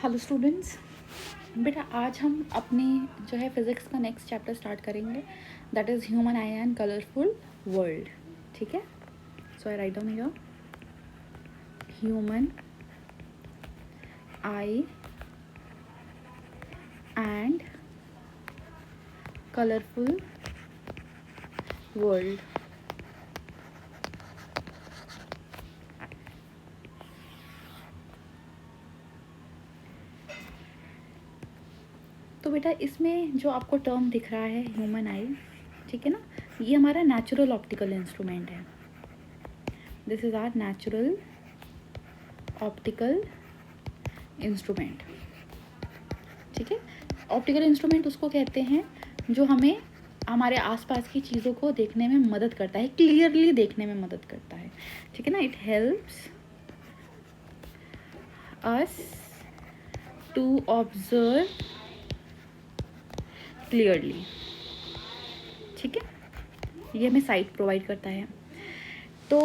Hello students. बेटा आज हम अपने जो है फिज़िक्स का नेक्स्ट चैप्टर स्टार्ट करेंगे, that is human eye and colourful world. ठीक है, so I write down here human eye and colourful world. तो बेटा इसमें जो आपको टर्म दिख रहा है ह्यूमन आई, ठीक है ना, ये हमारा नेचुरल ऑप्टिकल इंस्ट्रूमेंट है। This is our natural optical instrument. ठीक है, ऑप्टिकल इंस्ट्रूमेंट उसको कहते हैं जो हमें हमारे आसपास की चीज़ों को देखने में मदद करता है, क्लियरली देखने में मदद करता है। ठीक है ना, it helps us to observe clearly. ठीक है, ये हमें साइट प्रोवाइड करता है। तो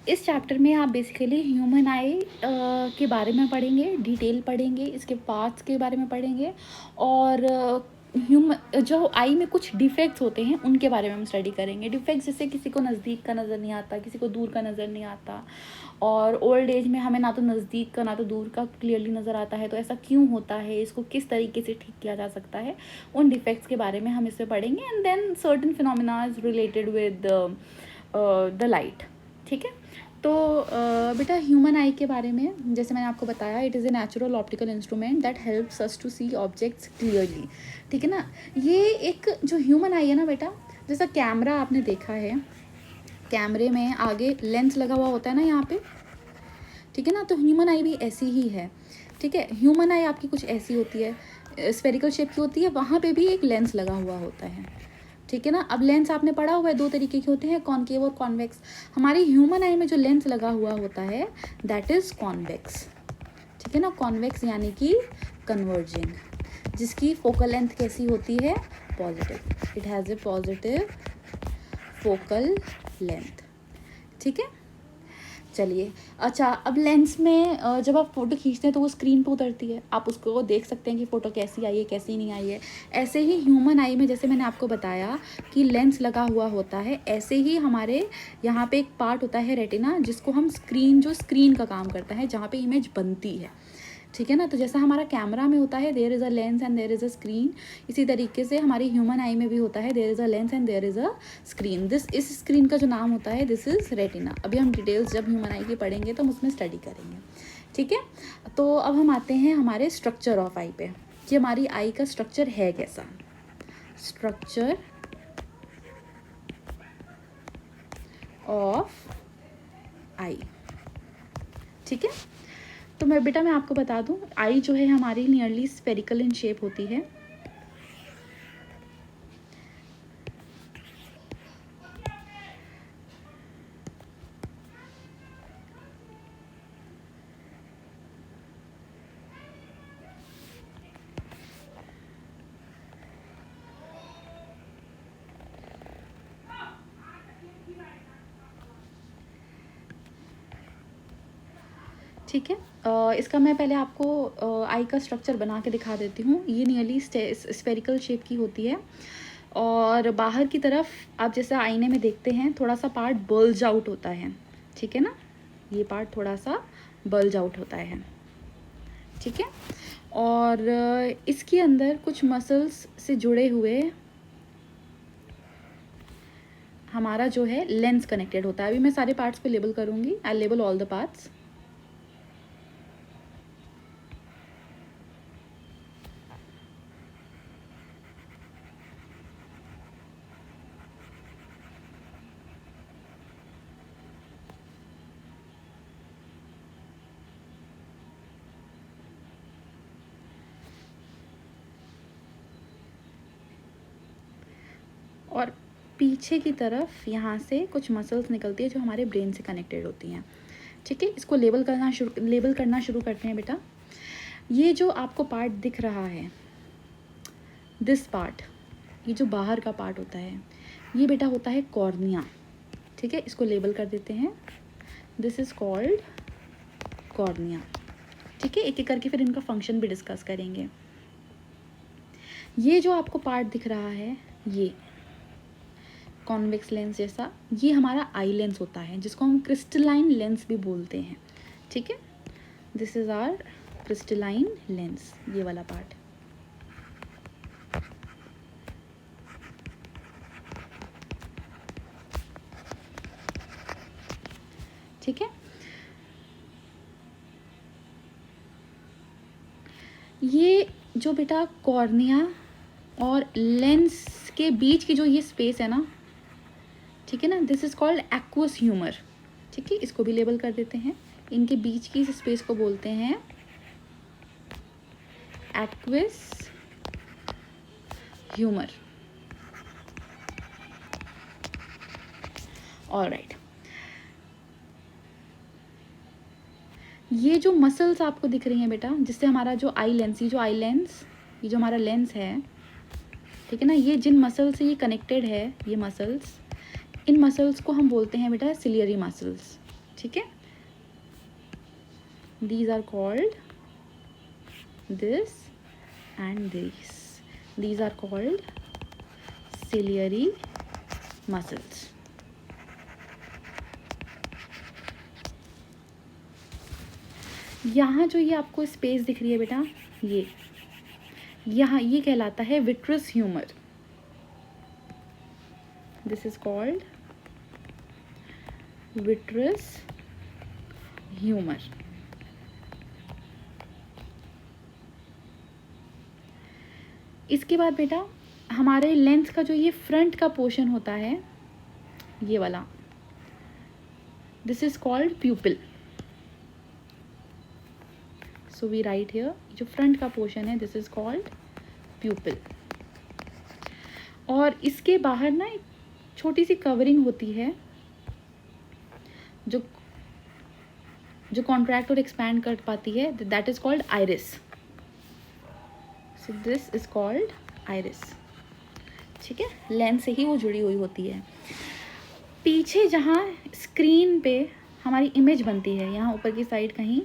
इस चैप्टर में आप बेसिकली ह्यूमन आई के बारे में पढ़ेंगे, डिटेल पढ़ेंगे, इसके पार्ट्स के बारे में पढ़ेंगे और जो आई में कुछ डिफेक्ट्स होते हैं उनके बारे में हम स्टडी करेंगे। डिफेक्ट्स जैसे किसी को नज़दीक का नज़र नहीं आता, किसी को दूर का नज़र नहीं आता, और ओल्ड एज में हमें ना तो नज़दीक का ना तो दूर का क्लियरली नज़र आता है। तो ऐसा क्यों होता है, इसको किस तरीके से ठीक किया जा सकता है, उन डिफेक्ट्स के बारे में हम इसमें पढ़ेंगे। And then certain phenomenas related with the light. ठीक है, तो बेटा ह्यूमन आई के बारे में जैसे मैंने आपको बताया, it is a natural optical instrument that helps us to see objects clearly. ठीक है ना, ये एक जो ह्यूमन आई है ना बेटा, जैसा कैमरा आपने देखा है, कैमरे में आगे लेंस लगा हुआ होता है ना यहाँ पे। ठीक है ना, तो ह्यूमन आई भी ऐसी ही है। ठीक है, ह्यूमन आई आपकी कुछ ऐसी होती है, स्फेरिकल शेप की होती है, वहाँ पे भी एक लेंस लगा हुआ होता है। ठीक है ना, अब लेंस आपने पढ़ा हुआ है, दो तरीके के होते हैं, कॉनकेव और कॉन्वेक्स। हमारी ह्यूमन आई में जो लेंस लगा हुआ होता है दैट इज़ कॉन्वेक्स। ठीक है ना, कॉन्वेक्स यानी कि कन्वर्जिंग, जिसकी फोकल लेंथ कैसी होती है, positive. It has a positive focal length. ठीक है, चलिए अच्छा, अब लेंस में जब आप फ़ोटो खींचते हैं तो वो स्क्रीन पे उतरती है, आप उसको देख सकते हैं कि फ़ोटो कैसी आई है कैसी नहीं आई है। ऐसे ही ह्यूमन आई में जैसे मैंने आपको बताया कि लेंस लगा हुआ होता है, ऐसे ही हमारे यहाँ पे एक पार्ट होता है रेटिना, जिसको हम स्क्रीन, जो स्क्रीन का काम करता है, जहाँ पे इमेज बनती है। ठीक है ना, तो जैसा हमारा कैमरा में होता है there is a lens and there is a screen, इसी तरीके से हमारी ह्यूमन आई में भी होता है, there is a lens and there is a screen. इस स्क्रीन का जो नाम होता है दिस इज़ रेटिना। अभी हम डिटेल्स जब ह्यूमन आई की पढ़ेंगे तो हम उसमें स्टडी करेंगे। ठीक है, तो अब हम आते हैं हमारे स्ट्रक्चर ऑफ आई पे कि हमारी आई का स्ट्रक्चर है कैसा। स्ट्रक्चर ऑफ आई। ठीक है, तो मैं आपको बता दूं, आई जो है हमारी नियरली स्फेरिकल इन शेप होती है। ठीक है, इसका मैं पहले आपको आई का स्ट्रक्चर बना के दिखा देती हूँ। ये नियरली स्फेरिकल शेप की होती है और बाहर की तरफ आप जैसे आईने में देखते हैं थोड़ा सा पार्ट बल्ज आउट होता है। ठीक है ना, ये पार्ट थोड़ा सा बल्ज आउट होता है। ठीक है, और इसके अंदर कुछ मसल्स से जुड़े हुए हमारा जो है लेंस कनेक्टेड होता है। अभी मैं सारे पार्ट्स को लेबल करूँगी, आई लेबल ऑल द पार्ट्स। और पीछे की तरफ यहाँ से कुछ मसल्स निकलती है जो हमारे ब्रेन से कनेक्टेड होती हैं। ठीक है, इसको लेबल करना शुरू करते हैं बेटा। ये जो आपको पार्ट दिख रहा है, दिस पार्ट, ये जो बाहर का पार्ट होता है, ये बेटा होता है कॉर्निया। ठीक है, इसको लेबल कर देते हैं, दिस इज़ कॉल्ड कॉर्निया। ठीक है, एक एक करके फिर इनका फंक्शन भी डिस्कस करेंगे। ये जो आपको पार्ट दिख रहा है, ये कॉन्वेक्स लेंस जैसा, ये हमारा आई लेंस होता है, जिसको हम क्रिस्टलाइन लेंस भी बोलते हैं। ठीक है, this is our crystalline lens, ये वाला पार्ट। ठीक है, ये जो बेटा कॉर्निया और लेंस के बीच की जो ये स्पेस है ना, ठीक है ना, this is called aqueous humour. ठीक है, इसको भी लेबल कर देते हैं। इनके बीच की इस स्पेस को बोलते हैं एक्वस ह्यूमर। ऑलराइट, ये जो मसल्स आपको दिख रही हैं बेटा, जिससे हमारा जो आई लेंस, ये जो आई लेंस, ये जो हमारा लेंस है, ठीक है ना, ये जिन मसल से ये कनेक्टेड है, ये मसल्स, इन मसल्स को हम बोलते हैं बेटा सिलियरी मसल्स। ठीक है, these are called this and this, these are called ciliary muscles. यहाँ जो ये आपको स्पेस दिख रही है बेटा, ये यहाँ ये कहलाता है vitreous humour. This is called vitreous humour. इसके बाद बेटा हमारे लेंस का जो ये फ्रंट का पोर्शन होता है, ये वाला, this is called pupil. So we write here, जो फ्रंट का पोर्शन है, दिस इज कॉल्ड प्यूपिल। और इसके बाहर ना एक छोटी सी कवरिंग होती है जो कॉन्ट्रैक्ट और एक्सपैंड कर पाती है, that is called iris. So this is called iris. ठीक है, लेंस से ही वो जुड़ी हुई होती है। पीछे जहाँ स्क्रीन पे हमारी इमेज बनती है, यहाँ ऊपर की साइड कहीं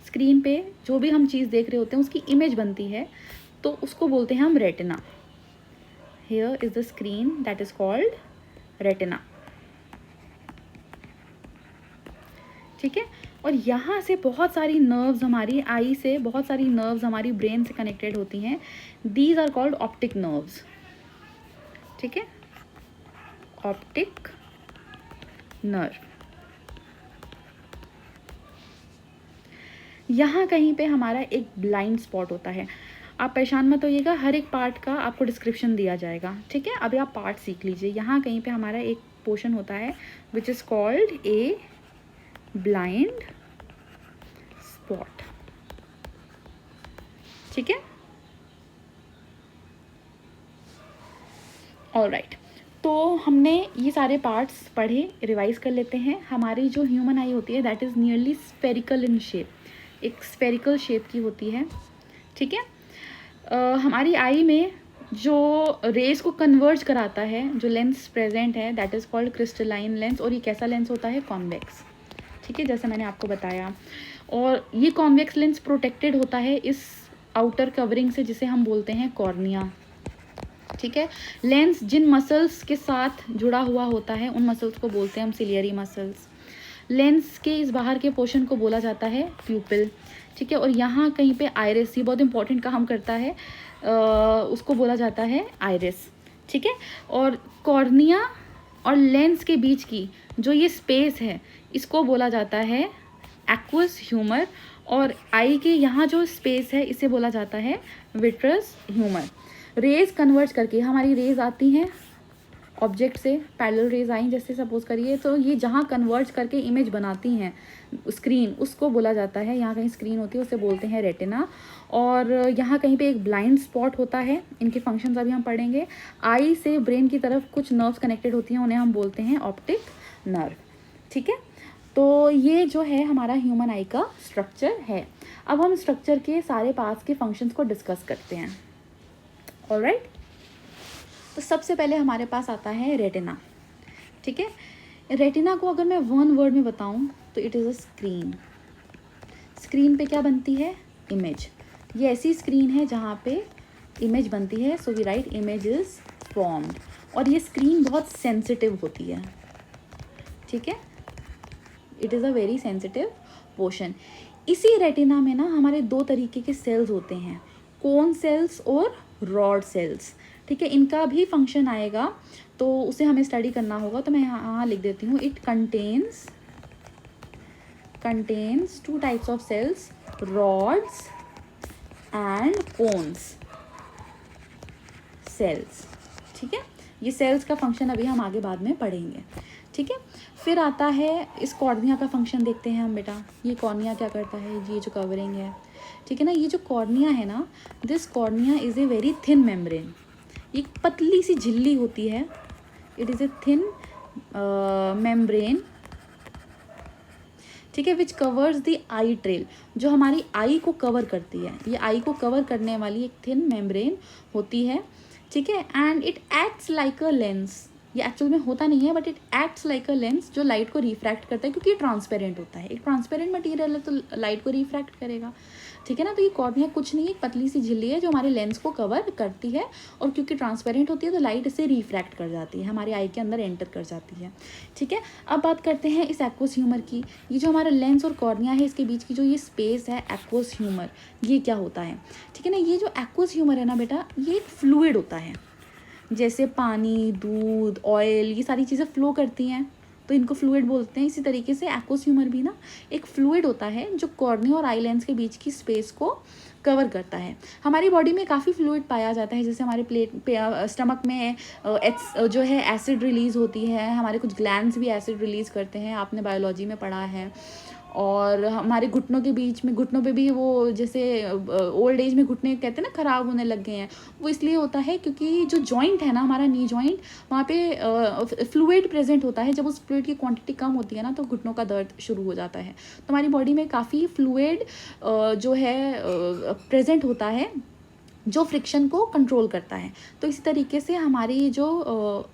स्क्रीन पे जो भी हम चीज़ देख रहे होते हैं उसकी इमेज बनती है, तो उसको बोलते हैं हम retina. Here is the screen, that is called retina. ठीक है, और यहाँ से बहुत सारी नर्व्स, हमारी आई से बहुत सारी नर्व्स हमारी ब्रेन से कनेक्टेड होती हैं। These are called optic nerves. ठीक है, ऑप्टिक नर्व। यहाँ कहीं पे हमारा एक ब्लाइंड स्पॉट होता है। आप परेशान मत होइएगा, हर एक पार्ट का आपको डिस्क्रिप्शन दिया जाएगा। ठीक है, अभी आप पार्ट सीख लीजिए। यहाँ कहीं पे हमारा एक पोर्शन होता है which is called a blind spot. ठीक है, ऑलराइट, तो हमने ये सारे पार्ट्स पढ़े, रिवाइज कर लेते हैं। हमारी जो ह्यूमन आई होती है that is nearly spherical in shape, एक स्फेरिकल शेप की होती है। ठीक है, हमारी आई में जो रेस को कन्वर्ज कराता है, जो लेंस प्रेजेंट है, that is called crystalline lens. और ये कैसा लेंस होता है? कॉन्वेक्स। ठीक है, जैसे मैंने आपको बताया। और ये कॉन्वेक्स लेंस प्रोटेक्टेड होता है इस आउटर कवरिंग से, जिसे हम बोलते हैं कॉर्निया। ठीक है, लेंस जिन मसल्स के साथ जुड़ा हुआ होता है उन मसल्स को बोलते हैं हम सिलियरी मसल्स। लेंस के इस बाहर के पोर्शन को बोला जाता है प्यूपिल। ठीक है, और यहाँ कहीं पे आइरिस, ये बहुत इंपॉर्टेंट काम करता है, उसको बोला जाता है आइरिस। ठीक है, और कॉर्निया और लेंस के बीच की जो ये स्पेस है इसको बोला जाता है एक्वस ह्यूमर। और आई के यहाँ जो स्पेस है इसे बोला जाता है विट्रस ह्यूमर। रेज कन्वर्ज करके, हमारी रेज आती हैं ऑब्जेक्ट से, पैरेलल रेज आई जैसे सपोज करिए, तो ये जहाँ कन्वर्ज करके इमेज बनाती हैं स्क्रीन, उसको बोला जाता है, यहाँ कहीं स्क्रीन होती है उसे बोलते हैं रेटिना। और यहाँ कहीं पे एक ब्लाइंड स्पॉट होता है। इनके फंक्शंस अभी हम पढ़ेंगे। आई से ब्रेन की तरफ कुछ नर्व्स कनेक्टेड होती हैं, उन्हें हम बोलते हैं ऑप्टिक नर्व। ठीक है, तो ये जो है हमारा ह्यूमन आई का स्ट्रक्चर है। अब हम स्ट्रक्चर के सारे पार्ट्स के फंक्शंस को डिस्कस करते हैं। ऑलराइट, तो सबसे पहले हमारे पास आता है रेटिना। ठीक है, रेटिना को अगर मैं वन वर्ड में बताऊं तो it is a screen. Screen पे क्या बनती है? इमेज। ये ऐसी स्क्रीन है जहाँ पे इमेज बनती है, so we write image is formed. और ये स्क्रीन बहुत सेंसिटिव होती है, ठीक है, it is a very sensitive portion. इसी रेटिना में ना हमारे दो तरीके के सेल्स होते हैं, कोन सेल्स और रॉड सेल्स, ठीक है। इनका भी फंक्शन आएगा तो उसे हमें स्टडी करना होगा, तो मैं यहाँ लिख देती हूँ, it contains two types of cells, rods and cones cells, ठीक है। ये सेल्स का फंक्शन अभी हम आगे बाद में पढ़ेंगे, ठीक है। फिर आता है इस कॉर्निया का फंक्शन देखते हैं हम बेटा। ये कॉर्निया क्या करता है? ये जो कवरिंग है, ठीक है ना, ये जो कॉर्निया है ना, this cornea is a very thin membrane. एक पतली सी झिल्ली होती है, it is a thin membrane, ठीक है, which covers the I trail, जो हमारी आई को कवर करती है। ये आई को कवर करने वाली एक थिन मेम्ब्रेन होती है, ठीक है। And it acts like a lens. ये एक्चुअल में होता नहीं है, but it acts like a lens, जो लाइट को रिफ्रैक्ट करता है, क्योंकि ये ट्रांसपेरेंट होता है। एक ट्रांसपेरेंट मटीरियल है तो लाइट को रिफ्रैक्ट करेगा, ठीक है ना। तो ये कॉर्निया कुछ नहीं है, एक पतली सी झिल्ली है जो हमारे लेंस को कवर करती है, और क्योंकि ट्रांसपेरेंट होती है तो लाइट इसे रिफ्रैक्ट कर जाती है, हमारी आई के अंदर एंटर कर जाती है, ठीक है। अब बात करते हैं इस एक्वस ह्यूमर की। ये जो हमारा लेंस और कॉर्निया है, इसके बीच की जो ये स्पेस है एक्वस ह्यूमर, ये क्या होता है, ठीक है ना। ये जो एक्वस ह्यूमर है ना बेटा, ये एक फ्लूइड होता है। जैसे पानी, दूध, ऑयल, ये सारी चीज़ें फ्लो करती हैं तो इनको फ्लूइड बोलते हैं। इसी तरीके से एक्वस ह्यूमर भी ना एक फ्लूइड होता है जो कॉर्निया और आई लेंस के बीच की स्पेस को कवर करता है। हमारी बॉडी में काफ़ी फ्लूइड पाया जाता है, जैसे हमारे स्टमक में जो है एसिड रिलीज़ होती है, हमारे कुछ ग्लैंड्स भी एसिड रिलीज़ करते हैं, आपने बायोलॉजी में पढ़ा है। और हमारे घुटनों के बीच में, घुटनों पे भी वो जैसे ओल्ड एज में घुटने कहते हैं ना ख़राब होने लग गए हैं, वो इसलिए होता है क्योंकि जो जॉइंट है ना हमारा नी जॉइंट, वहाँ पे फ्लूइड प्रेजेंट होता है। जब उस फ्लूइड की क्वांटिटी कम होती है ना तो घुटनों का दर्द शुरू हो जाता है। तो हमारी बॉडी में काफ़ी फ्लूइड जो है प्रेजेंट होता है, जो फ्रिक्शन को कंट्रोल करता है। तो इसी तरीके से हमारी जो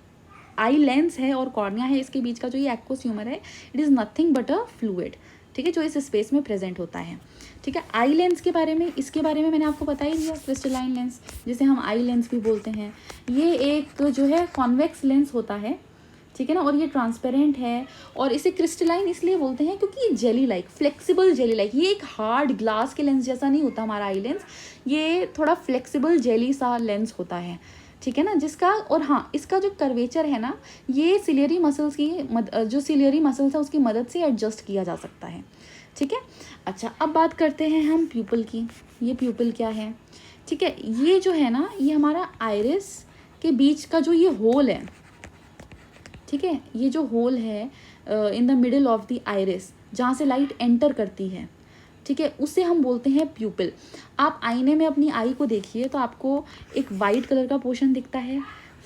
आई लेंस है और कॉर्निया है, इसके बीच का जो ये एक्वस ह्यूमर है, it is nothing but a fluid, ठीक है, जो इस स्पेस में प्रेजेंट होता है, ठीक है। आई लेंस के बारे में, इसके बारे में मैंने आपको बता ही दिया, क्रिस्टलाइन लेंस जिसे हम आई लेंस भी बोलते हैं। ये एक जो है कॉन्वेक्स लेंस होता है, ठीक है ना, और ये ट्रांसपेरेंट है। और इसे क्रिस्टलाइन इसलिए बोलते हैं क्योंकि ये jelly like, flexible jelly like, ये एक हार्ड ग्लास के लेंस जैसा नहीं होता हमारा आई लेंस, ये थोड़ा फ्लेक्सिबल जेली सा लेंस होता है, ठीक है ना, जिसका, और हाँ, इसका जो कर्वेचर है ना, ये सिलियरी मसल्स की जो सिलियरी मसल्स है उसकी मदद से एडजस्ट किया जा सकता है, ठीक है। अच्छा, अब बात करते हैं हम प्यूपल की। ये प्यूपल क्या है, ठीक है, ये जो है ना, ये हमारा आइरिस के बीच का जो ये होल है, ठीक है, ये जो होल है in the middle of the iris, जहाँ से लाइट एंटर करती है, ठीक है, उसे हम बोलते हैं प्यूपिल। आप आईने में अपनी आई को देखिए तो आपको एक वाइट कलर का पोर्शन दिखता है,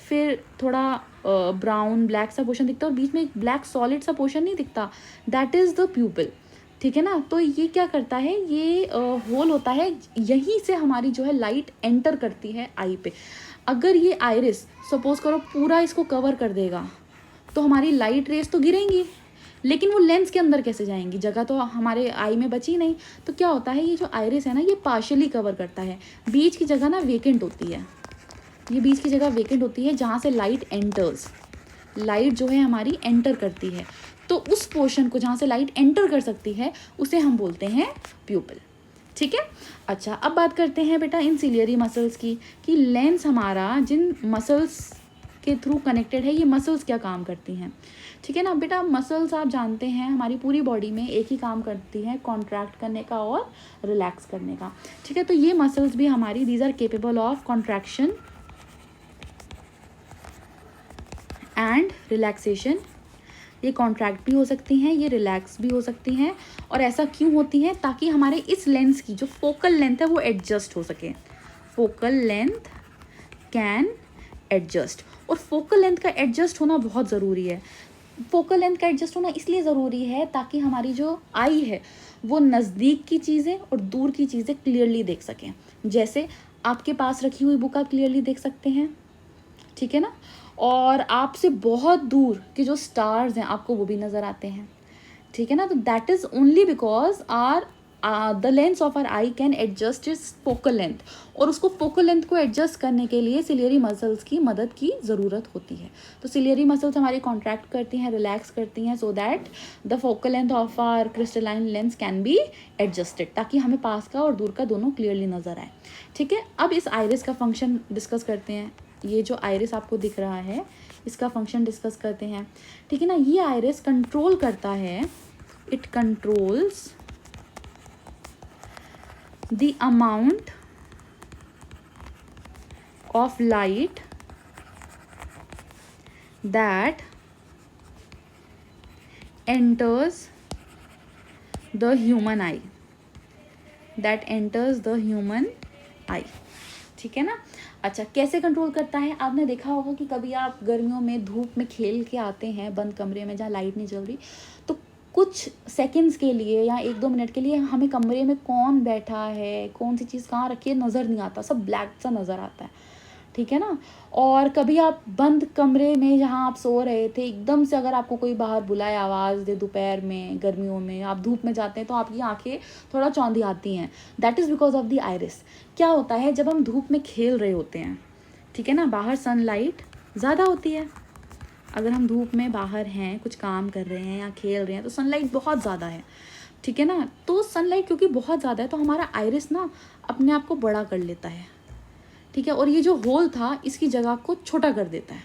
फिर थोड़ा ब्राउन ब्लैक सा पोर्शन दिखता है, और बीच में एक ब्लैक सॉलिड सा पोर्शन नहीं दिखता, दैट इज़ द प्यूपिल, ठीक है ना। तो ये क्या करता है, ये होल होता है, यहीं से हमारी जो है लाइट एंटर करती है आई पे। अगर ये आइरिस सपोज करो पूरा इसको कवर कर देगा तो हमारी लाइट रेस तो गिरेंगी, लेकिन वो लेंस के अंदर कैसे जाएंगी, जगह तो हमारे आई में बची नहीं। तो क्या होता है, ये जो आइरिस है ना, ये पार्शियली कवर करता है, बीच की जगह ना वेकेंट होती है, ये बीच की जगह वेकेंट होती है जहाँ से लाइट एंटर्स, लाइट जो है हमारी एंटर करती है, तो उस पोर्शन को जहाँ से लाइट एंटर कर सकती है उसे हम बोलते हैं प्यूपिल, ठीक है। अच्छा, अब बात करते हैं बेटा इन सिलियरी मसल्स की, कि लेंस हमारा जिन मसल्स के थ्रू कनेक्टेड है, ये मसल्स क्या काम करती हैं, ठीक है ना बेटा। मसल्स आप जानते हैं हमारी पूरी बॉडी में एक ही काम करती हैं, कॉन्ट्रैक्ट करने का और रिलैक्स करने का, ठीक है। तो ये मसल्स भी हमारी, these are capable of contraction and relaxation. ये कॉन्ट्रैक्ट भी हो सकती हैं, ये रिलैक्स भी हो सकती हैं। और ऐसा क्यों होती हैं, ताकि हमारे इस लेंस की जो फोकल लेंथ है वो एडजस्ट हो सके। फोकल लेंथ कैन एडजस्ट, और फोकल लेंथ का एडजस्ट होना बहुत ज़रूरी है। फोकल लेंथ का एडजस्ट होना इसलिए ज़रूरी है ताकि हमारी जो आई है वो नज़दीक की चीज़ें और दूर की चीज़ें क्लियरली देख सकें। जैसे आपके पास रखी हुई बुक आप क्लियरली देख सकते हैं, ठीक है ना, और आपसे बहुत दूर के जो स्टार्स हैं आपको वो भी नज़र आते हैं, ठीक है ना। तो that is only because our the lens of our eye can adjust its focal length, और उसको फोकल लेंथ को एडजस्ट करने के लिए सिलियरी मसल्स की मदद की ज़रूरत होती है। तो सिलियरी मसल्स हमारी कॉन्ट्रैक्ट करती हैं, रिलैक्स करती हैं, so that the focal length of our crystalline lens can be adjusted, ताकि हमें पास का और दूर का दोनों क्लियरली नज़र आए। ठीक है, अब इस आइरिस का फंक्शन डिस्कस करते हैं। ये जो आइरिस आपको दिख रहा है इसका फंक्शन डिस्कस करते हैं। ठीक है ना, ये आइरिस कंट्रोल करता है, it controls the amount of light that enters the human eye, ठीक है ना। अच्छा, कैसे कंट्रोल करता है? आपने देखा होगा कि कभी आप गर्मियों में धूप में खेल के आते हैं बंद कमरे में जहाँ लाइट नहीं जल रही, तो कुछ सेकंड्स के लिए या 1-2 मिनट के लिए हमें कमरे में कौन बैठा है, कौन सी चीज़ कहाँ रखी है नज़र नहीं आता, सब ब्लैक सा नज़र आता है। ठीक है ना। और कभी आप बंद कमरे में जहाँ आप सो रहे थे, एकदम से अगर आपको कोई बाहर बुलाए, आवाज़ दे दोपहर में, गर्मियों में आप धूप में जाते हैं तो आपकी आंखें थोड़ा चौंधी आती हैं। That is because of the iris. क्या होता है, जब हम धूप में खेल रहे होते हैं, ठीक है ना, बाहर सनलाइट ज़्यादा होती है। अगर हम धूप में बाहर हैं, कुछ काम कर रहे हैं या खेल रहे हैं, तो सनलाइट बहुत ज़्यादा है। ठीक है ना, तो सनलाइट क्योंकि बहुत ज़्यादा है तो हमारा आइरिस ना अपने आप को बड़ा कर लेता है। ठीक है, और ये जो होल था इसकी जगह को छोटा कर देता है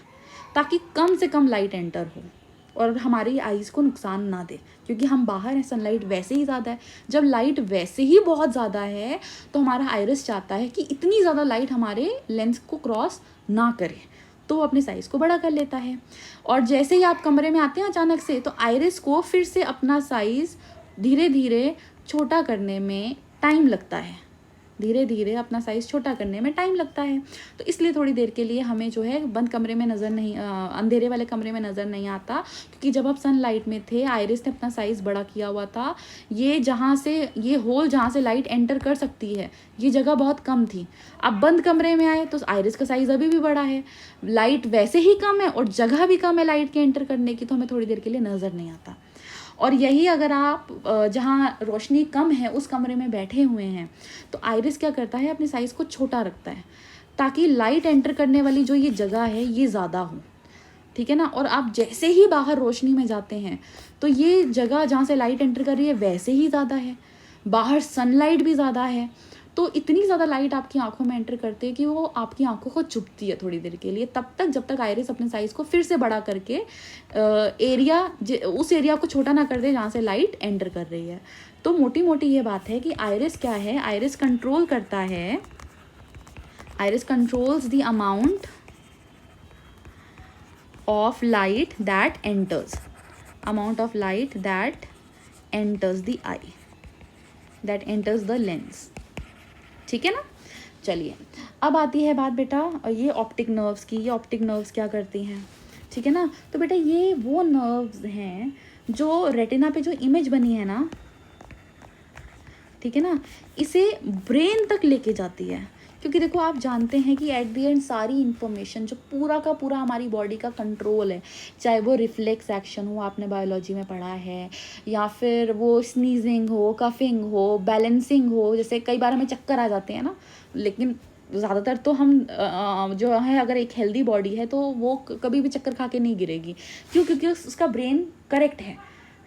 ताकि कम से कम लाइट एंटर हो और हमारी आइज़ को नुकसान ना दे, क्योंकि हम बाहर हैं, सनलाइट वैसे ही ज़्यादा है। जब लाइट वैसे ही बहुत ज़्यादा है तो हमारा आइरिस चाहता है कि इतनी ज़्यादा लाइट हमारे लेंस को क्रॉस ना करे, तो वो अपने साइज़ को बड़ा कर लेता है। और जैसे ही आप कमरे में आते हैं अचानक से, तो आइरिस को फिर से अपना साइज़ धीरे धीरे छोटा करने में टाइम लगता है, धीरे धीरे अपना साइज़ छोटा करने में टाइम लगता है। तो इसलिए थोड़ी देर के लिए हमें जो है बंद कमरे में नज़र नहीं, अंधेरे वाले कमरे में नज़र नहीं आता, क्योंकि जब आप सनलाइट में थे आइरिस ने अपना साइज़ बड़ा किया हुआ था। ये जहाँ से, ये होल जहाँ से लाइट एंटर कर सकती है, ये जगह बहुत कम थी। अब बंद कमरे में आए तो आइरिस का साइज़ अभी भी बड़ा है, लाइट वैसे ही कम है और जगह भी कम है लाइट के एंटर करने की, तो हमें थोड़ी देर के लिए नज़र नहीं आता। और यही अगर आप जहाँ रोशनी कम है उस कमरे में बैठे हुए हैं, तो आइरिस क्या करता है, अपने साइज़ को छोटा रखता है ताकि लाइट एंटर करने वाली जो ये जगह है ये ज़्यादा हो। ठीक है ना। और आप जैसे ही बाहर रोशनी में जाते हैं तो ये जगह जहाँ से लाइट एंटर कर रही है वैसे ही ज़्यादा है, बाहर सनलाइट भी ज़्यादा है, तो इतनी ज़्यादा लाइट आपकी आंखों में एंटर करती है कि वो आपकी आंखों को चुभती है थोड़ी देर के लिए, तब तक जब तक आइरिस अपने साइज़ को फिर से बड़ा करके उस एरिया को छोटा ना कर दे जहाँ से लाइट एंटर कर रही है। तो मोटी मोटी ये बात है कि आइरिस क्या है, आइरिस कंट्रोल करता है, iris controls the amount of light that enters, amount of light that enters the I, that enters the lens. ठीक है ना। चलिए, अब आती है बात बेटा ये ऑप्टिक नर्व्स की। ये ऑप्टिक नर्व्स क्या करती हैं, ठीक है ना। तो बेटा ये वो नर्व्स हैं जो रेटिना पे जो इमेज बनी है ना, ठीक है ना, इसे ब्रेन तक लेके जाती है। क्योंकि देखो आप जानते हैं कि एट द एंड सारी इन्फॉर्मेशन जो पूरा का पूरा हमारी बॉडी का कंट्रोल है, चाहे वो रिफ्लेक्स एक्शन हो, आपने बायोलॉजी में पढ़ा है, या फिर वो स्नीजिंग हो, कफिंग हो, बैलेंसिंग हो, जैसे कई बार हमें चक्कर आ जाते हैं ना, लेकिन ज़्यादातर तो हम जो है, अगर एक हेल्दी बॉडी है तो वो कभी भी चक्कर खा के नहीं गिरेगी। क्यों? क्योंकि उसका ब्रेन करेक्ट है,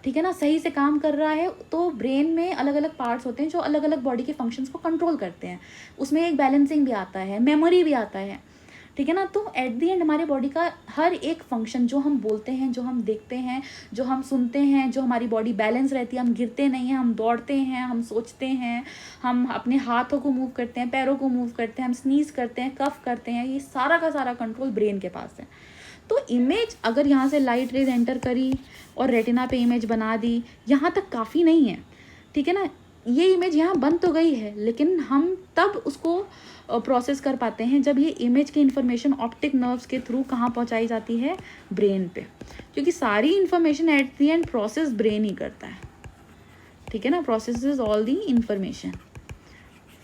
ठीक है ना, सही से काम कर रहा है। तो ब्रेन में अलग अलग पार्ट्स होते हैं जो अलग अलग बॉडी के फंक्शंस को कंट्रोल करते हैं, उसमें एक बैलेंसिंग भी आता है, मेमोरी भी आता है, ठीक है ना। तो एट द एंड हमारे बॉडी का हर एक फंक्शन, जो हम बोलते हैं, जो हम देखते हैं, जो हम सुनते हैं, जो हमारी बॉडी बैलेंस रहती है, हम गिरते नहीं हैं, हम दौड़ते हैं, हम सोचते हैं, हम अपने हाथों को मूव करते हैं, पैरों को मूव करते हैं, हम स्नीज करते हैं, कफ करते हैं, ये सारा का सारा कंट्रोल ब्रेन के पास है। तो इमेज अगर यहाँ से लाइट रेज एंटर करी और रेटिना पे इमेज बना दी, यहाँ तक काफ़ी नहीं है, ठीक है ना। ये इमेज यहाँ बन तो गई है, लेकिन हम तब उसको प्रोसेस कर पाते हैं जब ये इमेज की इन्फॉर्मेशन ऑप्टिक नर्व्स के थ्रू कहाँ पहुँचाई जाती है, ब्रेन पे, क्योंकि सारी information at the end process brain ही करता है, ठीक है ना। प्रोसेसेस ऑल दी इन्फॉर्मेशन,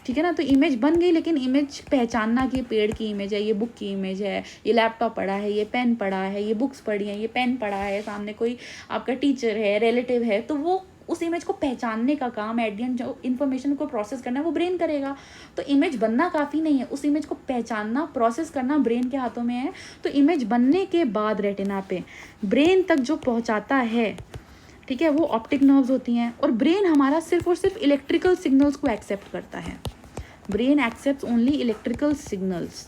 ठीक है ना। तो इमेज बन गई, लेकिन इमेज पहचानना कि पेड़ की इमेज है, ये बुक की इमेज है, ये लैपटॉप पड़ा है, ये पेन पड़ा है, ये बुक्स पढ़ी हैं, ये पेन पड़ा है, सामने कोई आपका टीचर है, रिलेटिव है, तो वो उस इमेज को पहचानने का काम, एट द एंड जो इन्फॉर्मेशन को प्रोसेस करना है वो ब्रेन करेगा। तो इमेज बनना काफ़ी नहीं है, उस इमेज को पहचानना, प्रोसेस करना ब्रेन के हाथों में है। तो इमेज बनने के बाद रेटिना पे ब्रेन तक जो पहुँचाता है, ठीक है, वो ऑप्टिक नर्व्स होती हैं। और ब्रेन हमारा सिर्फ और सिर्फ इलेक्ट्रिकल सिग्नल्स को एक्सेप्ट करता है। Brain accept only electrical signals,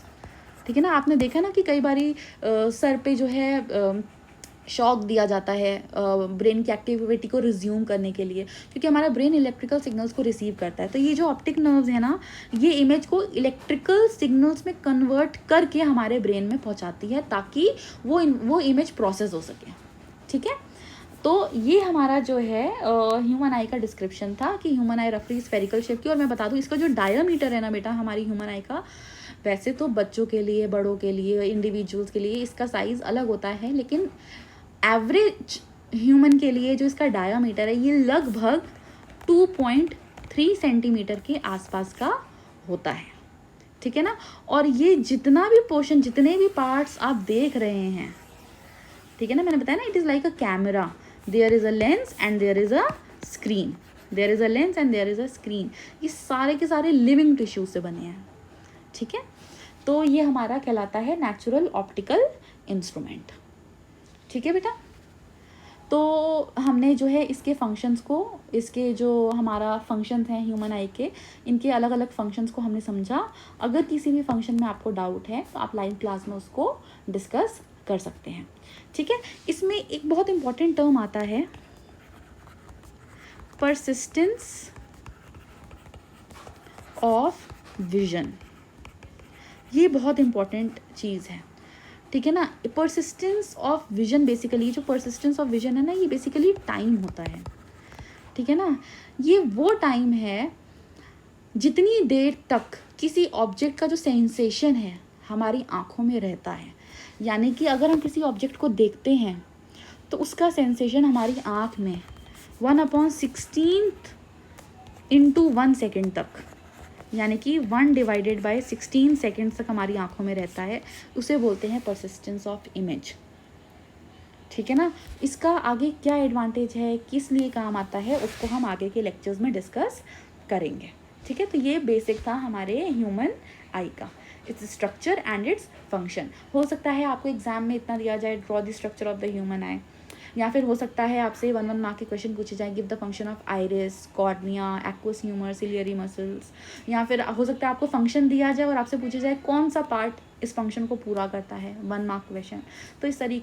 ठीक है ना। आपने देखा ना कि कई बारी सर पे जो है शॉक दिया जाता है ब्रेन की एक्टिविटी को रिज्यूम करने के लिए, क्योंकि हमारा ब्रेन इलेक्ट्रिकल सिग्नल्स को रिसीव करता है। तो ये जो ऑप्टिक नर्व्स है ना, ये इमेज को इलेक्ट्रिकल सिग्नल्स में कन्वर्ट करके हमारे ब्रेन में पहुंचाती है, ताकि वो इमेज प्रोसेस हो सके, ठीक है। तो ये हमारा जो है ह्यूमन आई का डिस्क्रिप्शन था कि ह्यूमन आई रफली स्फेरिकल शेप की। और मैं बता दूं, इसका जो डायमीटर है ना बेटा हमारी ह्यूमन आई का, वैसे तो बच्चों के लिए, बड़ों के लिए, इंडिविजुअल्स के लिए इसका साइज़ अलग होता है, लेकिन एवरेज ह्यूमन के लिए जो इसका डायमीटर है ये लगभग 2.3 सेंटीमीटर के आसपास का होता है, ठीक है ना। और ये जितना भी पोर्शन, जितने भी पार्ट्स आप देख रहे हैं, ठीक है ना, मैंने बताया ना, it is like a camera, there is a lens and there is a screen, there is a lens and there is a screen. ये सारे के सारे लिविंग टिश्यू से बने हैं, ठीक है। तो ये हमारा कहलाता है नेचुरल ऑप्टिकल इंस्ट्रूमेंट, ठीक है बेटा। तो हमने जो है इसके फंक्शंस को, इसके जो हमारा फंक्शंस हैं ह्यूमन आई के, इनके अलग अलग फंक्शंस को हमने समझा। अगर किसी भी फंक्शन में आपको डाउट है तो आप लाइव क्लास में उसको डिस्कस कर सकते हैं, ठीक है। इसमें एक बहुत इंपॉर्टेंट टर्म आता है, परसिस्टेंस ऑफ विजन। ये बहुत इंपॉर्टेंट चीज़ है, ठीक है ना। परसिस्टेंस ऑफ विजन, बेसिकली जो परसिस्टेंस ऑफ विजन है ना, ये बेसिकली टाइम होता है, ठीक है ना। ये वो टाइम है जितनी देर तक किसी ऑब्जेक्ट का जो सेंसेशन है हमारी आँखों में रहता है। यानी कि अगर हम किसी ऑब्जेक्ट को देखते हैं तो उसका सेंसेशन हमारी आँख में 1/16 × 1 सेकेंड तक, यानी कि 1/16 सेकेंड्स तक हमारी आंखों में रहता है। उसे बोलते हैं परसिस्टेंस ऑफ इमेज, ठीक है ना। इसका आगे क्या एडवांटेज है, किस लिए काम आता है, उसको हम आगे के लेक्चर्स में डिस्कस करेंगे, ठीक है। तो ये बेसिक था हमारे ह्यूमन आई का, its structure and its function. हो सकता है आपको एग्जाम में इतना दिया जाए, draw the structure of the human आई, या फिर हो सकता है आपसे 1 मार्क के क्वेश्चन पूछे जाए, give the function of iris, cornea, aqueous humour, ciliary muscles. या फिर हो सकता है आपको फंक्शन दिया जाए और आपसे पूछे जाए कौन सा पार्ट इस फंक्शन को पूरा करता है, 1 मार्क क्वेश्चन। तो इस तरीके